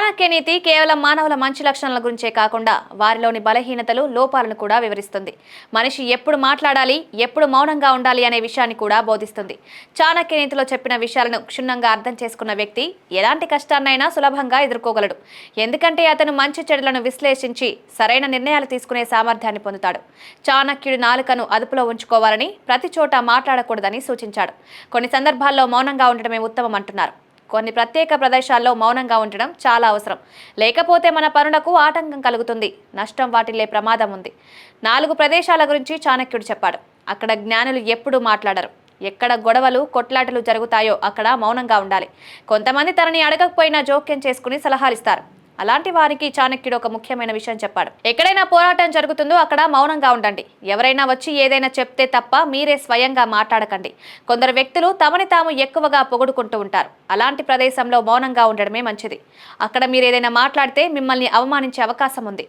చాణక్య నీతి కేవలం మానవుల మంచి లక్షణాల గురించే కాకుండా వారిలోని బలహీనతలు, లోపాలను కూడా వివరిస్తుంది. మనిషి ఎప్పుడు మాట్లాడాలి, ఎప్పుడు మౌనంగా ఉండాలి అనే విషయాన్ని కూడా బోధిస్తుంది. చాణక్య నీతిలో చెప్పిన విషయాలను క్షుణ్ణంగా అర్థం చేసుకున్న వ్యక్తి ఎలాంటి కష్టాన్నైనా సులభంగా ఎదుర్కోగలడు. ఎందుకంటే అతను మంచి చెడులను విశ్లేషించి సరైన నిర్ణయాలు తీసుకునే సామర్థ్యాన్ని పొందుతాడు. చాణక్యుడి నాలుకను అదుపులో ఉంచుకోవాలని, ప్రతి చోట మాట్లాడకూడదని సూచించాడు. కొన్ని సందర్భాల్లో మౌనంగా ఉండటమే ఉత్తమం అంటున్నారు. కొన్ని ప్రత్యేక ప్రదేశాల్లో మౌనంగా ఉండడం చాలా అవసరం. లేకపోతే మన పనులకు ఆటంకం కలుగుతుంది, నష్టం వాటిల్లే ప్రమాదం ఉంది. 4 ప్రదేశాల గురించి చాణక్యుడు చెప్పాడు. అక్కడ జ్ఞానులు ఎప్పుడూ మాట్లాడరు. ఎక్కడ గొడవలు, కొట్లాటలు జరుగుతాయో అక్కడ మౌనంగా ఉండాలి. కొంతమంది తనని అడగకపోయినా జోక్యం చేసుకుని సలహాలిస్తారు. అలాంటి వారికి చాణక్యుడు ఒక ముఖ్యమైన విషయం చెప్పాడు. ఎక్కడైనా పోరాటం జరుగుతుందో అక్కడ మౌనంగా ఉండండి. ఎవరైనా వచ్చి ఏదైనా చెప్తే తప్ప మీరే స్వయంగా మాట్లాడకండి. కొందరు వ్యక్తులు తమని తాము ఎక్కువగా పొగుడుకుంటూ ఉంటారు. అలాంటి ప్రదేశంలో మౌనంగా ఉండడమే మంచిది. అక్కడ మీరు ఏదైనా మాట్లాడితే మిమ్మల్ని అవమానించే అవకాశం ఉంది.